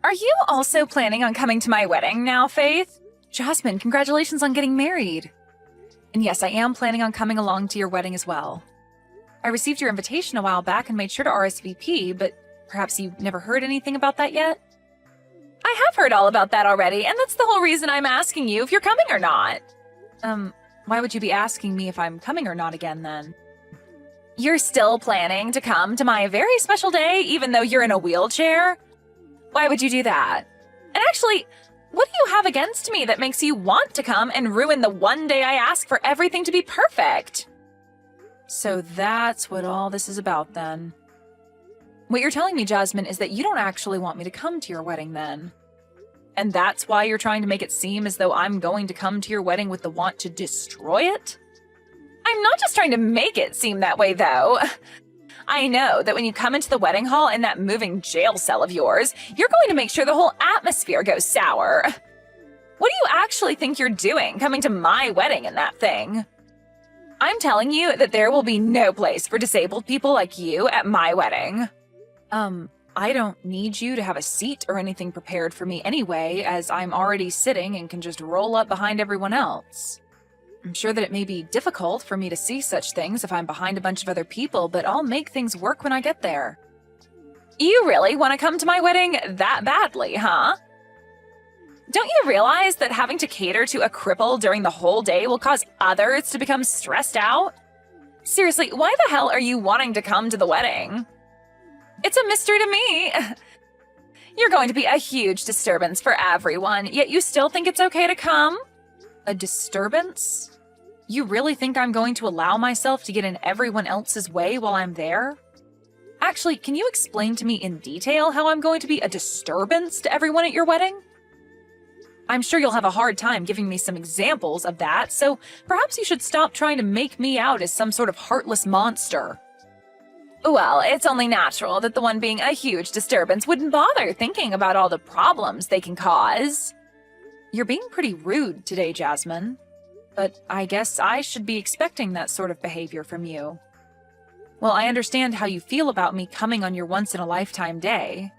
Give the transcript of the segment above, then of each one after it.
Are you also planning on coming to my wedding now, Faith? Jasmine, congratulations on getting married. And yes, I am planning on coming along to your wedding as well. I received your invitation a while back and made sure to RSVP, but perhaps you never heard anything about that yet? I have heard all about that already, and that's the whole reason I'm asking you if you're coming or not. Why would you be asking me if I'm coming or not again then? You're still planning to come to my very special day even though you're in a wheelchair? Why would you do that? And actually, what do you have against me that makes you want to come and ruin the one day I ask for everything to be perfect? So that's what all this is about then. What you're telling me, Jasmine, is that you don't actually want me to come to your wedding then. And that's why you're trying to make it seem as though I'm going to come to your wedding with the want to destroy it? I'm not just trying to make it seem that way, though. I know that when you come into the wedding hall in that moving jail cell of yours, you're going to make sure the whole atmosphere goes sour. What do you actually think you're doing coming to my wedding in that thing? I'm telling you that there will be no place for disabled people like you at my wedding. I don't need you to have a seat or anything prepared for me anyway, as I'm already sitting and can just roll up behind everyone else. I'm sure that it may be difficult for me to see such things if I'm behind a bunch of other people, but I'll make things work when I get there. You really want to come to my wedding that badly, huh? Don't you realize that having to cater to a cripple during the whole day will cause others to become stressed out? Seriously, why the hell are you wanting to come to the wedding? It's a mystery to me. You're going to be a huge disturbance for everyone, yet you still think it's okay to come? A disturbance? You really think I'm going to allow myself to get in everyone else's way while I'm there? Actually, can you explain to me in detail how I'm going to be a disturbance to everyone at your wedding? I'm sure you'll have a hard time giving me some examples of that, so perhaps you should stop trying to make me out as some sort of heartless monster. Well, it's only natural that the one being a huge disturbance wouldn't bother thinking about all the problems they can cause. You're being pretty rude today, Jasmine. But I guess I should be expecting that sort of behavior from you. Well, I understand how you feel about me coming on your once-in-a-lifetime day.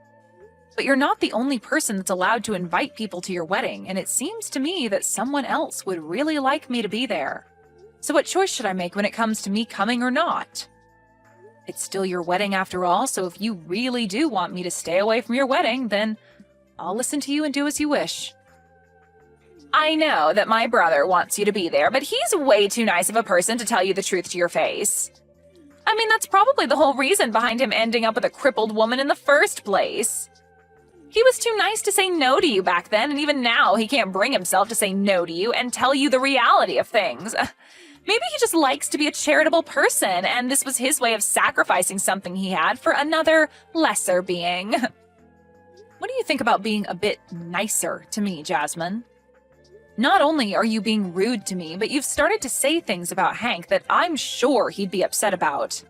But you're not the only person that's allowed to invite people to your wedding, and it seems to me that someone else would really like me to be there. So what choice should I make when it comes to me coming or not? It's still your wedding after all, so if you really do want me to stay away from your wedding, then I'll listen to you and do as you wish. I know that my brother wants you to be there, but he's way too nice of a person to tell you the truth to your face. I mean, that's probably the whole reason behind him ending up with a crippled woman in the first place. He was too nice to say no to you back then, and even now he can't bring himself to say no to you and tell you the reality of things. Maybe he just likes to be a charitable person, and this was his way of sacrificing something he had for another, lesser being. What do you think about being a bit nicer to me, Jasmine? Not only are you being rude to me, but you've started to say things about Hank that I'm sure he'd be upset about.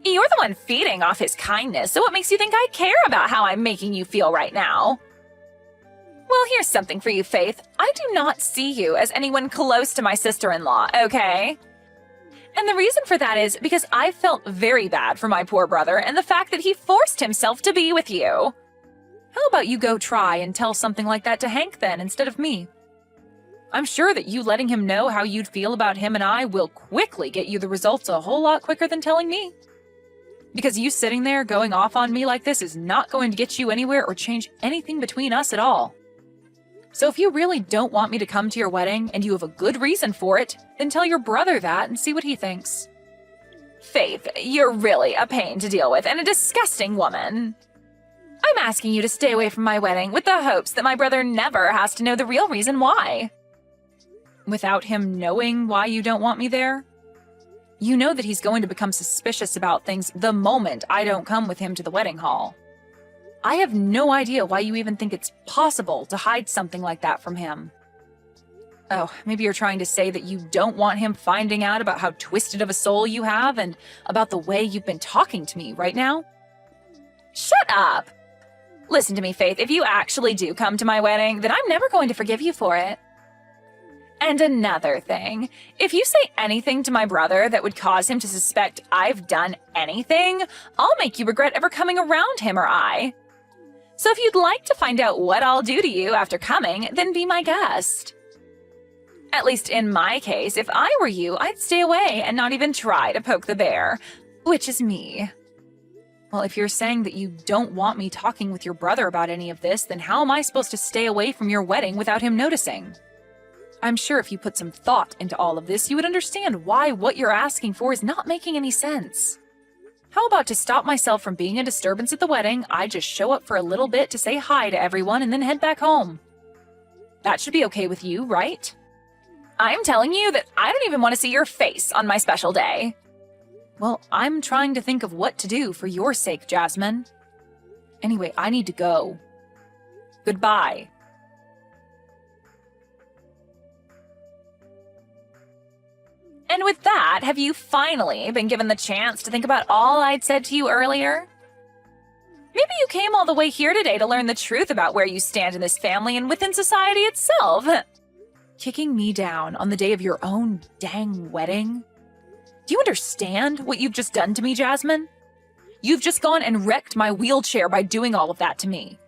You're the one feeding off his kindness, so what makes you think I care about how I'm making you feel right now? Well, here's something for you, Faith. I do not see you as anyone close to my sister-in-law, okay? And the reason for that is because I felt very bad for my poor brother and the fact that he forced himself to be with you. How about you go try and tell something like that to Hank then, instead of me? I'm sure that you letting him know how you'd feel about him and I will quickly get you the results a whole lot quicker than telling me. Because you sitting there going off on me like this is not going to get you anywhere or change anything between us at all. So if you really don't want me to come to your wedding and you have a good reason for it, then tell your brother that and see what he thinks. Faith, you're really a pain to deal with and a disgusting woman. I'm asking you to stay away from my wedding with the hopes that my brother never has to know the real reason why. Without him knowing why you don't want me there? You know that he's going to become suspicious about things the moment I don't come with him to the wedding hall. I have no idea why you even think it's possible to hide something like that from him. Oh, maybe you're trying to say that you don't want him finding out about how twisted of a soul you have and about the way you've been talking to me right now? Shut up! Listen to me, Faith, if you actually do come to my wedding, then I'm never going to forgive you for it. And another thing, if you say anything to my brother that would cause him to suspect I've done anything, I'll make you regret ever coming around him or I. So if you'd like to find out what I'll do to you after coming, then be my guest. At least in my case, if I were you, I'd stay away and not even try to poke the bear, which is me. Well, if you're saying that you don't want me talking with your brother about any of this, then how am I supposed to stay away from your wedding without him noticing? I'm sure if you put some thought into all of this, you would understand why what you're asking for is not making any sense. How about to stop myself from being a disturbance at the wedding, I just show up for a little bit to say hi to everyone and then head back home? That should be okay with you, right? I'm telling you that I don't even want to see your face on my special day. Well, I'm trying to think of what to do for your sake, Jasmine. Anyway, I need to go. Goodbye. And with that, have you finally been given the chance to think about all I'd said to you earlier? Maybe you came all the way here today to learn the truth about where you stand in this family and within society itself. Kicking me down on the day of your own dang wedding? Do you understand what you've just done to me, Jasmine? You've just gone and wrecked my wheelchair by doing all of that to me.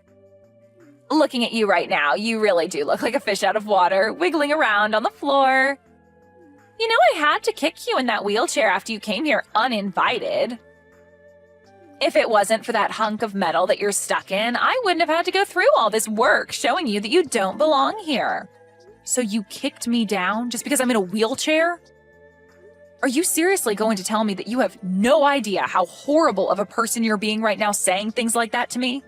Looking at you right now, you really do look like a fish out of water, wiggling around on the floor. You know, I had to kick you in that wheelchair after you came here uninvited. If it wasn't for that hunk of metal that you're stuck in, I wouldn't have had to go through all this work showing you that you don't belong here. So you kicked me down just because I'm in a wheelchair? Are you seriously going to tell me that you have no idea how horrible of a person you're being right now saying things like that to me?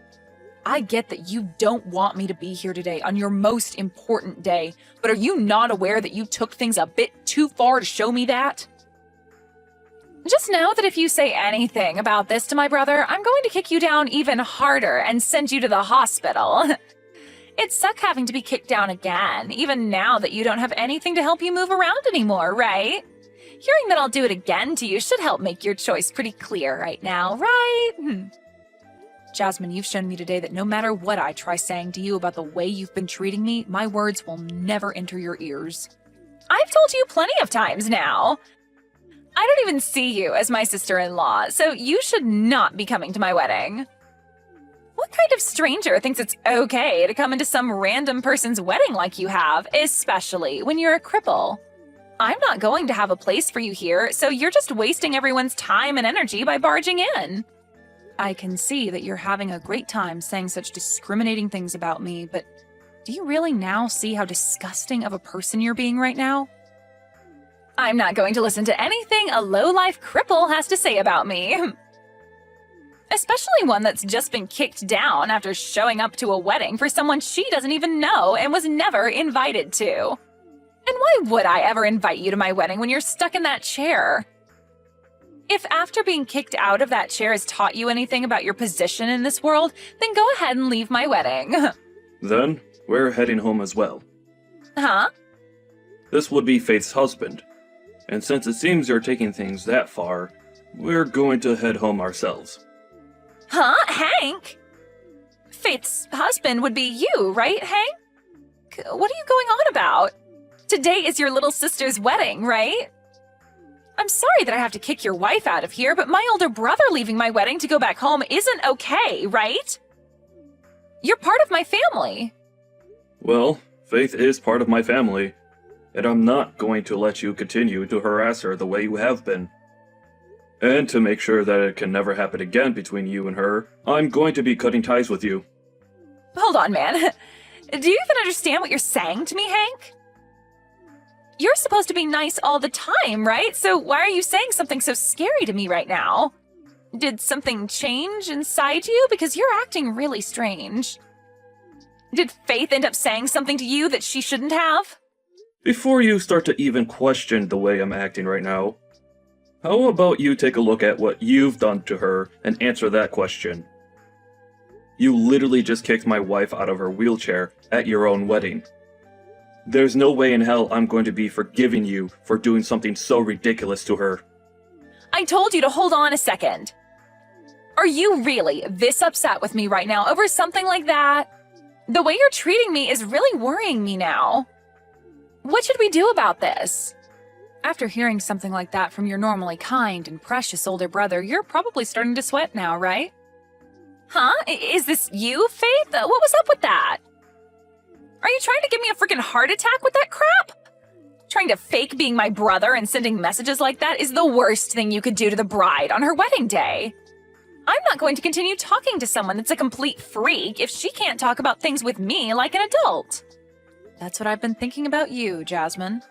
I get that you don't want me to be here today on your most important day, but are you not aware that you took things a bit too far to show me that? Just know that if you say anything about this to my brother, I'm going to kick you down even harder and send you to the hospital. It'd suck having to be kicked down again, even now that you don't have anything to help you move around anymore, right? Hearing that I'll do it again to you should help make your choice pretty clear right now, right? Jasmine, you've shown me today that no matter what I try saying to you about the way you've been treating me, my words will never enter your ears. I've told you plenty of times now. I don't even see you as my sister-in-law, so you should not be coming to my wedding. What kind of stranger thinks it's okay to come into some random person's wedding like you have, especially when you're a cripple? I'm not going to have a place for you here, so you're just wasting everyone's time and energy by barging in. I can see that you're having a great time saying such discriminating things about me, but do you really now see how disgusting of a person you're being right now? I'm not going to listen to anything a low-life cripple has to say about me. Especially one that's just been kicked down after showing up to a wedding for someone she doesn't even know and was never invited to. And why would I ever invite you to my wedding when you're stuck in that chair? If after being kicked out of that chair has taught you anything about your position in this world, then go ahead and leave my wedding. Then, we're heading home as well. Huh? This would be Faith's husband. And since it seems you're taking things that far, we're going to head home ourselves. Huh? Hank? Faith's husband would be you, right, Hank? What are you going on about? Today is your little sister's wedding, right? I'm sorry that I have to kick your wife out of here, but my older brother leaving my wedding to go back home isn't okay, right? You're part of my family. Well, Faith is part of my family, and I'm not going to let you continue to harass her the way you have been. And to make sure that it can never happen again between you and her, I'm going to be cutting ties with you. Hold on, man. Do you even understand what you're saying to me, Hank? You're supposed to be nice all the time, right? So why are you saying something so scary to me right now? Did something change inside you? Because you're acting really strange. Did Faith end up saying something to you that she shouldn't have? Before you start to even question the way I'm acting right now, how about you take a look at what you've done to her and answer that question? You literally just kicked my wife out of her wheelchair at your own wedding. There's no way in hell I'm going to be forgiving you for doing something so ridiculous to her. I told you to hold on a second. Are you really this upset with me right now over something like that? The way you're treating me is really worrying me now. What should we do about this? After hearing something like that from your normally kind and precious older brother, you're probably starting to sweat now, right? Huh? Is this you, Faith? What was up with that? Are you trying to give me a freaking heart attack with that crap? Trying to fake being my brother and sending messages like that is the worst thing you could do to the bride on her wedding day. I'm not going to continue talking to someone that's a complete freak if she can't talk about things with me like an adult. That's what I've been thinking about you, Jasmine.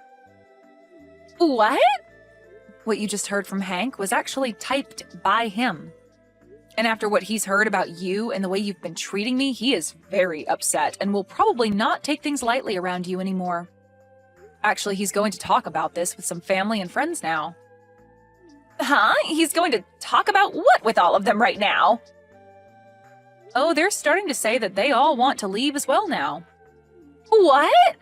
What? What you just heard from Hank was actually typed by him. And after what he's heard about you and the way you've been treating me, he is very upset and will probably not take things lightly around you anymore. Actually, he's going to talk about this with some family and friends now. Huh? He's going to talk about what with all of them right now? Oh, they're starting to say that they all want to leave as well now. What?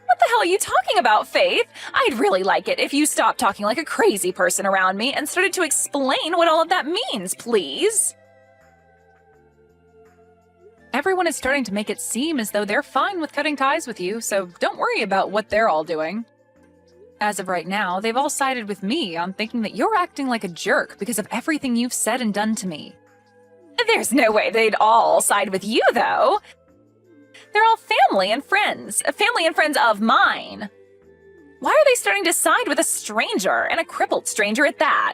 What the hell are you talking about, Faith? I'd really like it if you stopped talking like a crazy person around me and started to explain what all of that means, please. Everyone is starting to make it seem as though they're fine with cutting ties with you, so don't worry about what they're all doing. As of right now, they've all sided with me on thinking that you're acting like a jerk because of everything you've said and done to me. There's no way they'd all side with you, though. They're all family and friends of mine. Why are they starting to side with a stranger, and a crippled stranger at that?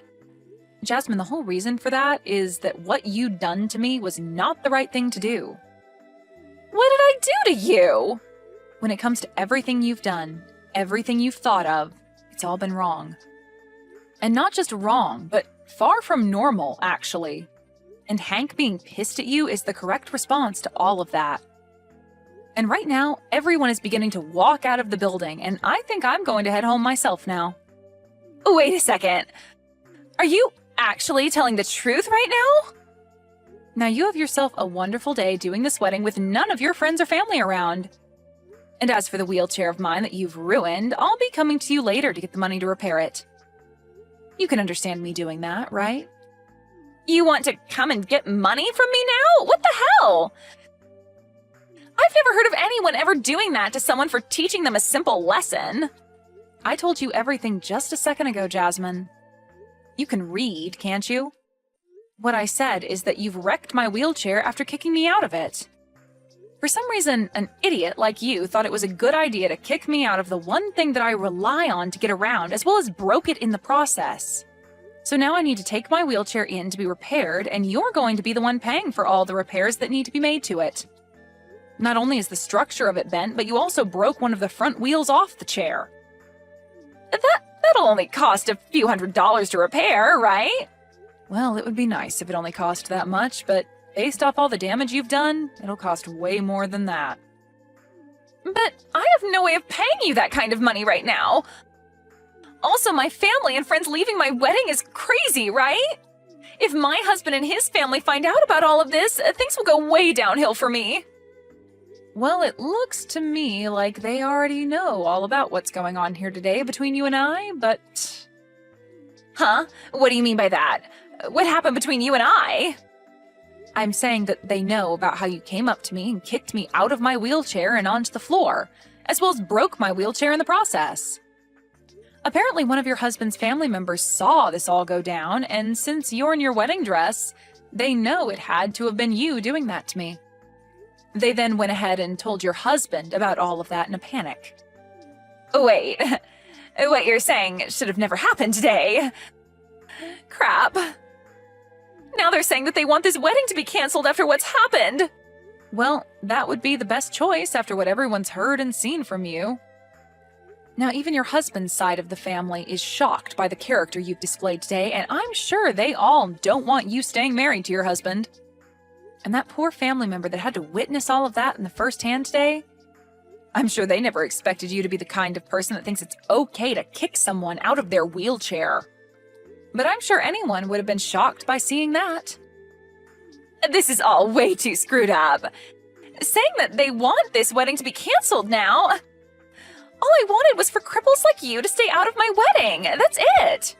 Jasmine, the whole reason for that is that what you'd done to me was not the right thing to do. What did I do to you? When it comes to everything you've done, everything you've thought of, it's all been wrong. And not just wrong, but far from normal, actually. And Hank being pissed at you is the correct response to all of that. And right now, everyone is beginning to walk out of the building, and I think I'm going to head home myself now. Wait a second. Are you actually telling the truth right now? Now you have yourself a wonderful day doing this wedding with none of your friends or family around. And as for the wheelchair of mine that you've ruined, I'll be coming to you later to get the money to repair it. You can understand me doing that, right? You want to come and get money from me now? What the hell? I've never heard of anyone ever doing that to someone for teaching them a simple lesson. I told you everything just a second ago, Jasmine. You can read, can't you? What I said is that you've wrecked my wheelchair after kicking me out of it. For some reason, an idiot like you thought it was a good idea to kick me out of the one thing that I rely on to get around, as well as broke it in the process. So now I need to take my wheelchair in to be repaired, and you're going to be the one paying for all the repairs that need to be made to it. Not only is the structure of it bent, but you also broke one of the front wheels off the chair. That'll only cost a few $100s to repair, right? Well, it would be nice if it only cost that much, but based off all the damage you've done, it'll cost way more than that. But I have no way of paying you that kind of money right now. Also, my family and friends leaving my wedding is crazy, right? If my husband and his family find out about all of this, things will go way downhill for me. Well, it looks to me like they already know all about what's going on here today between you and I, but... Huh? What do you mean by that? What happened between you and I? I'm saying that they know about how you came up to me and kicked me out of my wheelchair and onto the floor, as well as broke my wheelchair in the process. Apparently one of your husband's family members saw this all go down, and since you're in your wedding dress, they know it had to have been you doing that to me. They then went ahead and told your husband about all of that in a panic. Wait, what you're saying should have never happened today. Crap. Now they're saying that they want this wedding to be canceled after what's happened. Well, that would be the best choice after what everyone's heard and seen from you. Now, even your husband's side of the family is shocked by the character you've displayed today, and I'm sure they all don't want you staying married to your husband. And that poor family member that had to witness all of that in the first hand today, I'm sure they never expected you to be the kind of person that thinks it's okay to kick someone out of their wheelchair. But I'm sure anyone would have been shocked by seeing that. This is all way too screwed up. Saying that they want this wedding to be canceled now. All I wanted was for cripples like you to stay out of my wedding. That's it.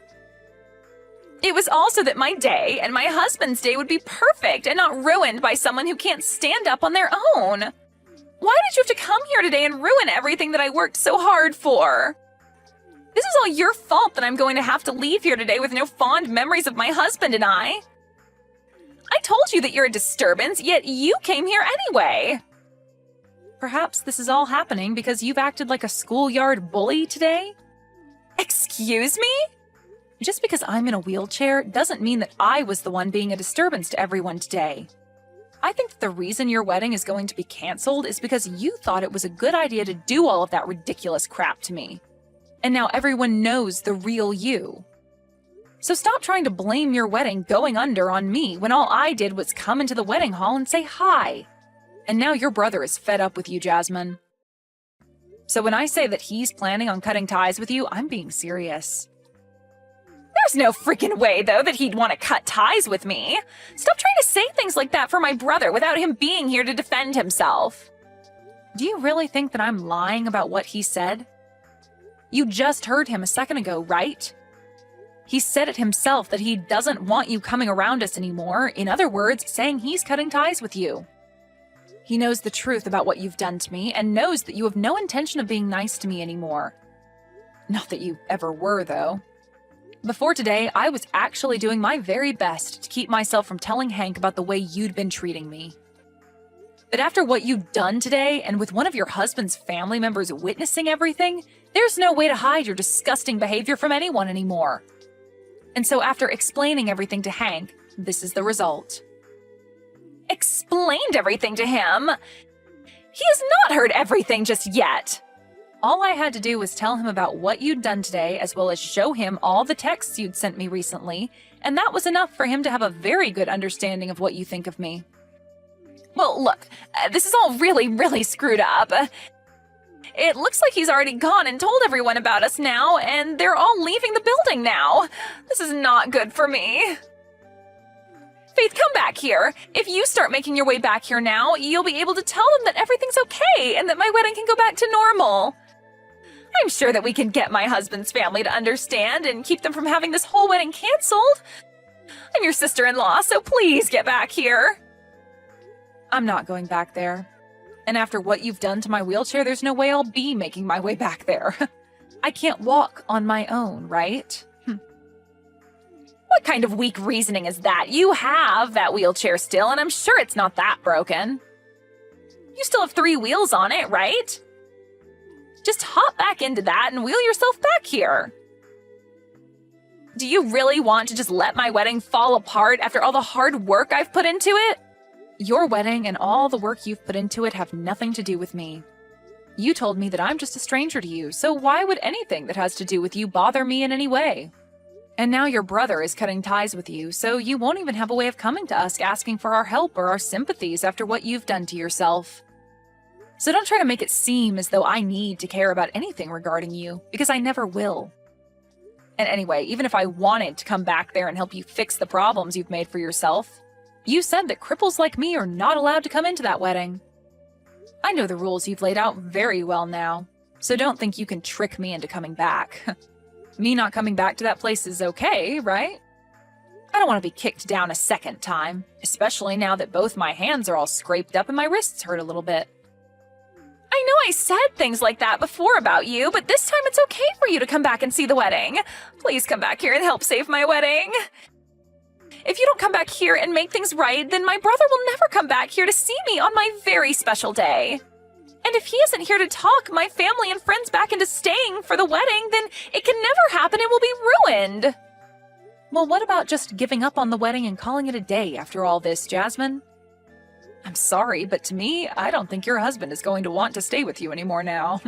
It was also that my day and my husband's day would be perfect and not ruined by someone who can't stand up on their own. Why did you have to come here today and ruin everything that I worked so hard for? This is all your fault that I'm going to have to leave here today with no fond memories of my husband and I. I told you that you're a disturbance, yet you came here anyway. Perhaps this is all happening because you've acted like a schoolyard bully today? Excuse me? Just because I'm in a wheelchair doesn't mean that I was the one being a disturbance to everyone today. I think that the reason your wedding is going to be canceled is because you thought it was a good idea to do all of that ridiculous crap to me. And now everyone knows the real you. So stop trying to blame your wedding going under on me when all I did was come into the wedding hall and say hi. And now your brother is fed up with you, Jasmine. So when I say that he's planning on cutting ties with you, I'm being serious. There's no freaking way, though, that he'd want to cut ties with me. Stop trying to say things like that for my brother without him being here to defend himself. Do you really think that I'm lying about what he said? You just heard him a second ago, right? He said it himself that he doesn't want you coming around us anymore. In other words, saying he's cutting ties with you. He knows the truth about what you've done to me and knows that you have no intention of being nice to me anymore. Not that you ever were, though. Before today, I was actually doing my very best to keep myself from telling Hank about the way you'd been treating me. But after what you've done today, and with one of your husband's family members witnessing everything, there's no way to hide your disgusting behavior from anyone anymore. And so after explaining everything to Hank, this is the result. Explained everything to him? He has not heard everything just yet. All I had to do was tell him about what you'd done today, as well as show him all the texts you'd sent me recently, and that was enough for him to have a very good understanding of what you think of me. Well, look, this is all really screwed up. It looks like he's already gone and told everyone about us now, and they're all leaving the building now. This is not good for me. Faith, come back here. If you start making your way back here now, you'll be able to tell them that everything's okay and that my wedding can go back to normal. I'm sure that we can get my husband's family to understand and keep them from having this whole wedding canceled. I'm your sister-in-law, so please get back here. I'm not going back there. And after what you've done to my wheelchair, there's no way I'll be making my way back there. I can't walk on my own, right? What kind of weak reasoning is that? You have that wheelchair still, and I'm sure it's not that broken. You still have 3 wheels on it, right? Just hop back into that and wheel yourself back here. Do you really want to just let my wedding fall apart after all the hard work I've put into it? Your wedding and all the work you've put into it have nothing to do with me. You told me that I'm just a stranger to you, so why would anything that has to do with you bother me in any way? And now your brother is cutting ties with you, so you won't even have a way of coming to us asking for our help or our sympathies after what you've done to yourself. So don't try to make it seem as though I need to care about anything regarding you, because I never will. And anyway, even if I wanted to come back there and help you fix the problems you've made for yourself, you said that cripples like me are not allowed to come into that wedding. I know the rules you've laid out very well now, so don't think you can trick me into coming back. Me not coming back to that place is okay, right? I don't want to be kicked down a second time, especially now that both my hands are all scraped up and my wrists hurt a little bit. I know I said things like that before about you, but this time it's okay for you to come back and see the wedding. Please come back here and help save my wedding. If you don't come back here and make things right, then my brother will never come back here to see me on my very special day. And if he isn't here to talk my family and friends back into staying for the wedding, then it can never happen and will be ruined. Well, what about just giving up on the wedding and calling it a day after all this, Jasmine? I'm sorry, but to me, I don't think your husband is going to want to stay with you anymore now.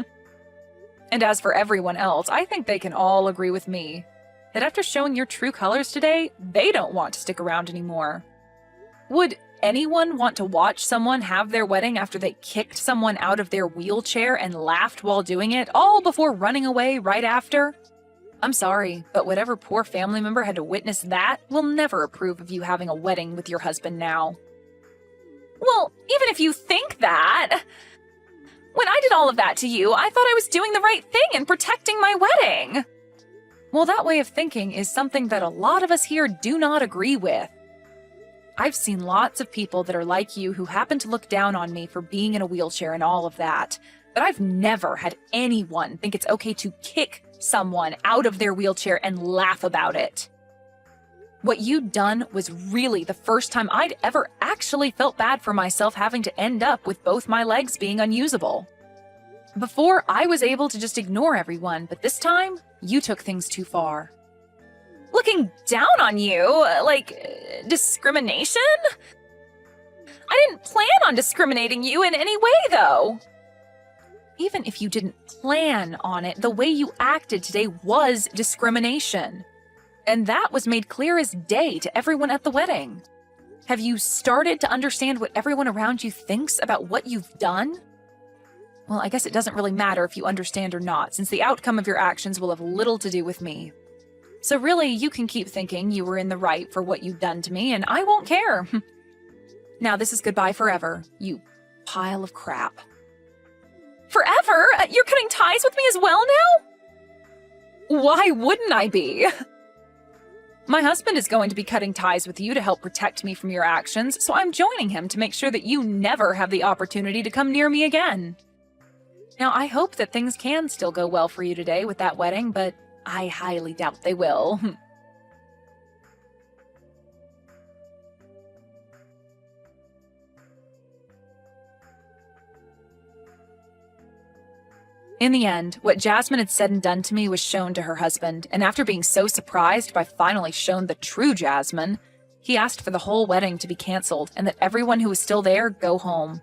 And as for everyone else, I think they can all agree with me that after showing your true colors today, they don't want to stick around anymore. Would anyone want to watch someone have their wedding after they kicked someone out of their wheelchair and laughed while doing it, all before running away right after? I'm sorry, but whatever poor family member had to witness that will never approve of you having a wedding with your husband now. Well, even if you think that, when I did all of that to you, I thought I was doing the right thing and protecting my wedding. Well, that way of thinking is something that a lot of us here do not agree with. I've seen lots of people that are like you who happen to look down on me for being in a wheelchair and all of that, but I've never had anyone think it's okay to kick someone out of their wheelchair and laugh about it. What you'd done was really the first time I'd ever actually felt bad for myself having to end up with both my legs being unusable. Before, I was able to just ignore everyone, but this time, you took things too far. Looking down on you? Discrimination? I didn't plan on discriminating you in any way, though. Even if you didn't plan on it, the way you acted today was discrimination. And that was made clear as day to everyone at the wedding. Have you started to understand what everyone around you thinks about what you've done? Well, I guess it doesn't really matter if you understand or not, since the outcome of your actions will have little to do with me. So really, you can keep thinking you were in the right for what you've done to me, and I won't care. Now this is goodbye forever, you pile of crap. Forever? You're cutting ties with me as well now? Why wouldn't I be? My husband is going to be cutting ties with you to help protect me from your actions, so I'm joining him to make sure that you never have the opportunity to come near me again. Now, I hope that things can still go well for you today with that wedding, but I highly doubt they will. In the end, what Jasmine had said and done to me was shown to her husband, and after being so surprised by finally shown the true Jasmine, he asked for the whole wedding to be canceled and that everyone who was still there go home.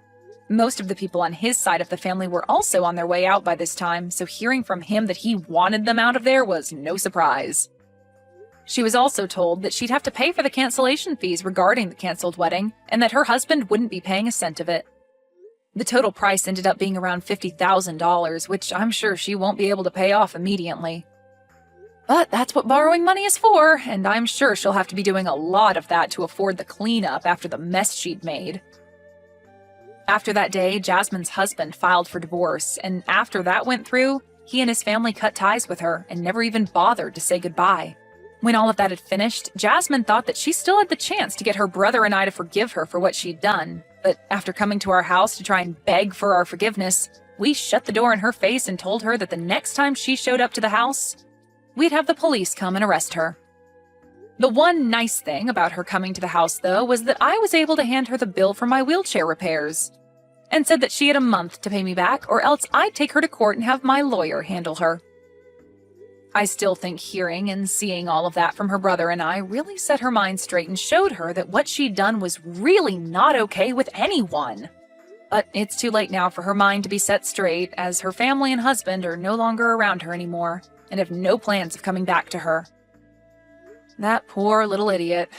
Most of the people on his side of the family were also on their way out by this time, so hearing from him that he wanted them out of there was no surprise. She was also told that she'd have to pay for the cancellation fees regarding the canceled wedding, and that her husband wouldn't be paying a cent of it. The total price ended up being around $50,000, which I'm sure she won't be able to pay off immediately. But that's what borrowing money is for, and I'm sure she'll have to be doing a lot of that to afford the cleanup after the mess she'd made. After that day, Jasmine's husband filed for divorce, and after that went through, he and his family cut ties with her and never even bothered to say goodbye. When all of that had finished, Jasmine thought that she still had the chance to get her brother and I to forgive her for what she'd done. But after coming to our house to try and beg for our forgiveness, we shut the door in her face and told her that the next time she showed up to the house, we'd have the police come and arrest her. The one nice thing about her coming to the house, though, was that I was able to hand her the bill for my wheelchair repairs, and said that she had a month to pay me back, or else I'd take her to court and have my lawyer handle her. I still think hearing and seeing all of that from her brother and I really set her mind straight and showed her that what she'd done was really not okay with anyone. But it's too late now for her mind to be set straight, as her family and husband are no longer around her anymore and have no plans of coming back to her. That poor little idiot.